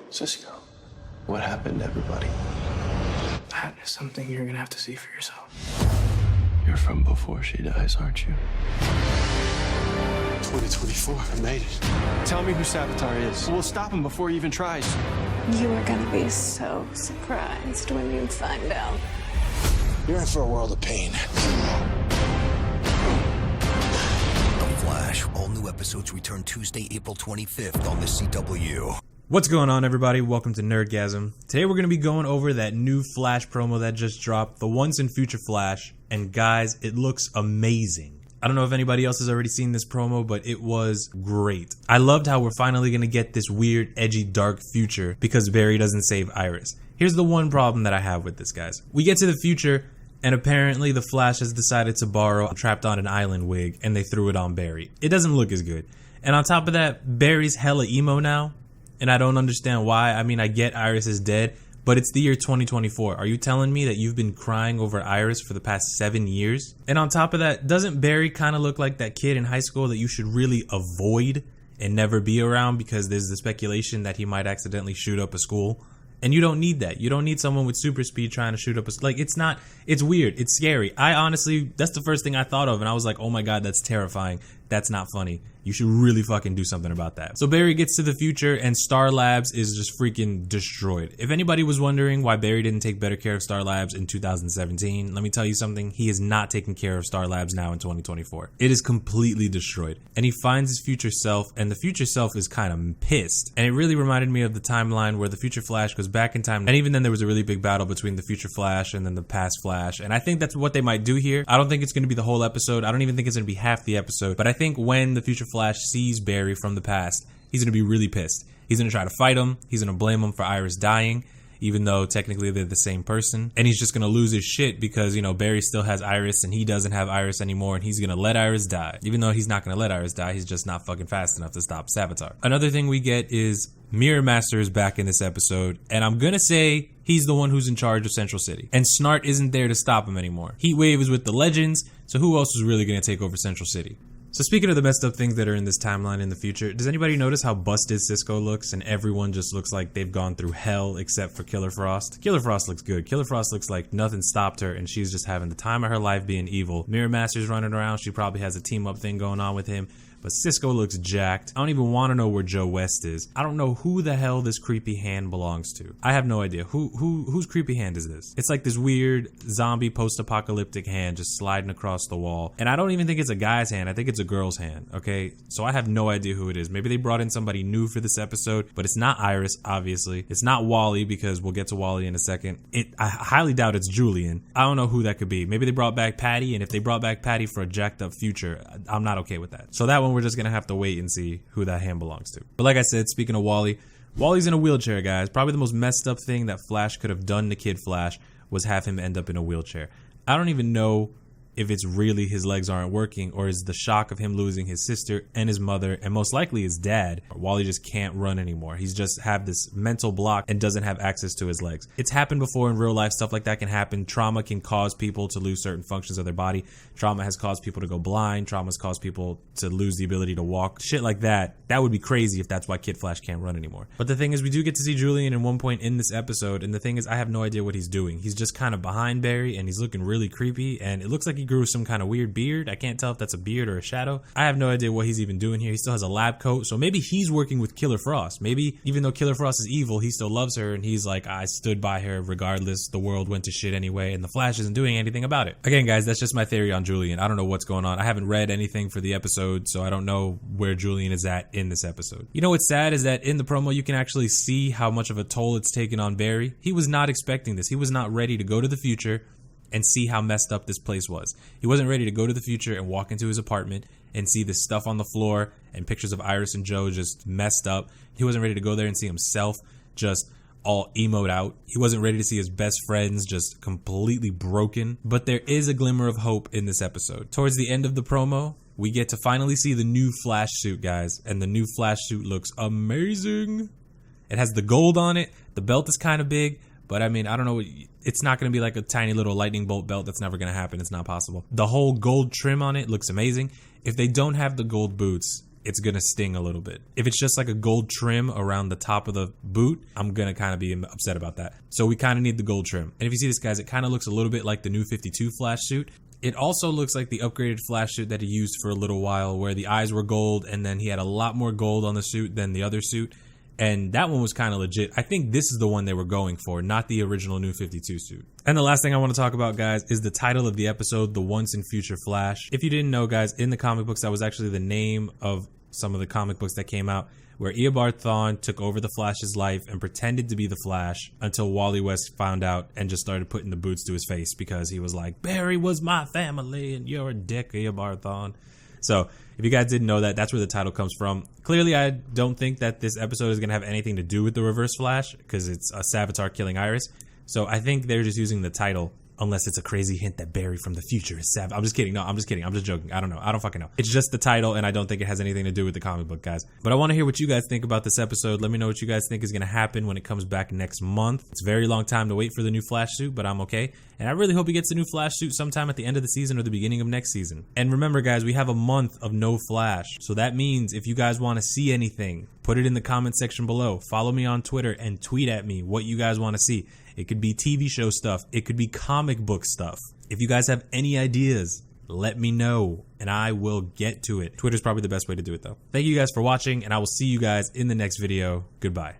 Cisco, what happened to everybody? That is something you're gonna have to see for yourself. You're from before she dies, aren't you? 2024, I made it. Tell me who Savitar is. We'll stop him before he even tries. You are gonna be so surprised when you find out. You're in for a world of pain. The Flash. All new episodes return Tuesday, April 25th on the CW. What's going on, everybody? Welcome to Nerdgasm. Today we're going to be going over that new Flash promo that just dropped, the Once and Future Flash, and guys, it looks amazing. I don't know if anybody else has already seen this promo, but it was great. I loved how we're finally going to get this weird, edgy, dark future because Barry doesn't save Iris. Here's the one problem that I have with this, guys. We get to the future, and apparently the Flash has decided to borrow a Trapped on an Island wig, and they threw it on Barry. It doesn't look as good. And on top of that, Barry's hella emo now, and I don't understand why. I mean, I get Iris is dead, but it's the year 2024. Are you telling me that you've been crying over Iris for the past 7 years? And on top of that, doesn't Barry kind of look like that kid in high school that you should really avoid and never be around because there's the speculation that he might accidentally shoot up a school? And you don't need that. You don't need someone with super speed trying to shoot up a... Like, it's not... It's weird. It's scary. I honestly... That's the first thing I thought of, and I was like, oh my god, that's terrifying. That's not funny. You should really fucking do something about that. So Barry gets to the future, and Star Labs is just freaking destroyed. If anybody was wondering why Barry didn't take better care of Star Labs in 2017, let me tell you something. He is not taking care of Star Labs now in 2024. It is completely destroyed. And he finds his future self, and the future self is kind of pissed. And it really reminded me of the timeline where the future Flash goes back in time. And even then, there was a really big battle between the future Flash and then the past Flash. And I think that's what they might do here. I don't think it's going to be the whole episode. I don't even think it's going to be half the episode. But I think when the future Flash sees Barry from the past, he's going to be really pissed. He's going to try to fight him. He's going to blame him for Iris dying, even though technically they're the same person. And he's just going to lose his shit because, you know, Barry still has Iris and he doesn't have Iris anymore, and he's going to let Iris die. Even though he's not going to let Iris die, he's just not fucking fast enough to stop Savitar. Another thing we get is Mirror Master is back in this episode, and I'm going to say he's the one who's in charge of Central City. And Snart isn't there to stop him anymore. Heatwave is with the Legends, so who else is really going to take over Central City? So speaking of the messed up things that are in this timeline in the future, does anybody notice how busted Cisco looks and everyone just looks like they've gone through hell except for Killer Frost? Killer Frost looks good. Killer Frost looks like nothing stopped her and she's just having the time of her life being evil. Mirror Master's running around. She probably has a team up thing going on with him. But Cisco looks jacked. I don't even want to know where Joe West is. I don't know who the hell this creepy hand belongs to. I have no idea. Whose creepy hand is this? It's like this weird zombie post-apocalyptic hand just sliding across the wall. And I don't even think it's a guy's hand. I think it's a girl's hand, okay? So I have no idea who it is. Maybe they brought in somebody new for this episode, but it's not Iris, obviously. It's not Wally, because we'll get to Wally in a second. I highly doubt it's Julian. I don't know who that could be. Maybe they brought back Patty, and if they brought back Patty for a jacked up future, I'm not okay with that. So that one, we're just gonna have to wait and see who that hand belongs to. But like I said, speaking of Wally, Wally's in a wheelchair, guys. Probably the most messed up thing that Flash could have done to Kid Flash was have him end up in a wheelchair. I don't even know if it's really his legs aren't working, or is the shock of him losing his sister and his mother and most likely his dad. Wally just can't run anymore. He's just have this mental block and doesn't have access to his legs. It's happened before in real life. Stuff like that can happen. Trauma can cause people to lose certain functions of their body. Trauma has caused people to go blind. Trauma has caused people to lose the ability to walk. Shit like that. That would be crazy if that's why Kid Flash can't run anymore. But the thing is, we do get to see Julian in one point in this episode, and the thing is, I have no idea what he's doing. He's just kind of behind Barry and he's looking really creepy, and it looks like he grew some kind of weird beard. I can't tell if that's a beard or a shadow. I have no idea what he's even doing here. He still has a lab coat, so maybe he's working with Killer Frost. Maybe even though Killer Frost is evil, he still loves her, and he's like, I stood by her regardless. The world went to shit anyway, and the Flash isn't doing anything about it. Again, guys, that's just my theory on Julian. I don't know what's going on. I haven't read anything for the episode, so I don't know where Julian is at in this episode. You know what's sad is that in the promo, you can actually see how much of a toll it's taken on Barry. He was not expecting this. He was not ready to go to the future and see how messed up this place was. He wasn't ready to go to the future and walk into his apartment and see this stuff on the floor and pictures of Iris and Joe just messed up. He wasn't ready to go there and see himself just all emoed out. He wasn't ready to see his best friends just completely broken. But there is a glimmer of hope in this episode. Towards the end of the promo, we get to finally see the new Flash suit, guys. And the new Flash suit looks amazing. It has the gold on it. The belt is kind of big. But I mean, I don't know. It's not going to be like a tiny little lightning bolt belt. That's never going to happen. It's not possible. The whole gold trim on it looks amazing. If they don't have the gold boots, it's gonna sting a little bit. If it's just like a gold trim around the top of the boot, I'm gonna kind of be upset about that. So we kind of need the gold trim. And if you see this, guys, it kind of looks a little bit like the new 52 Flash suit. It also looks like the upgraded Flash suit that he used for a little while, where the eyes were gold and then he had a lot more gold on the suit than the other suit. And that one was kind of legit. I think this is the one they were going for, not the original new 52 suit. And the last thing I want to talk about, guys, is the title of the episode, The Once and Future Flash. If you didn't know, guys, in the comic books, that was actually the name of some of the comic books that came out, where Eobard Thawne took over the Flash's life and pretended to be the Flash until Wally West found out and just started putting the boots to his face because he was like, Barry was my family and you're a dick, Eobard Thawne. So if you guys didn't know that, that's where the title comes from. Clearly, I don't think that this episode is going to have anything to do with the Reverse Flash because it's a Savitar killing Iris. So I think they're just using the title, unless it's a crazy hint that Barry from the future is Sav. I'm just kidding. No, I'm just kidding. I'm just joking. I don't know. I don't fucking know. It's just the title, and I don't think it has anything to do with the comic book, guys. But I want to hear what you guys think about this episode. Let me know what you guys think is going to happen when it comes back next month. It's a very long time to wait for the new Flash suit, but I'm okay. And I really hope he gets the new Flash suit sometime at the end of the season or the beginning of next season. And remember, guys, we have a month of no Flash. So that means if you guys want to see anything, put it in the comment section below. Follow me on Twitter and tweet at me what you guys want to see. It could be TV show stuff. It could be comic book stuff. If you guys have any ideas, let me know and I will get to it. Twitter's probably the best way to do it, though. Thank you guys for watching, and I will see you guys in the next video. Goodbye.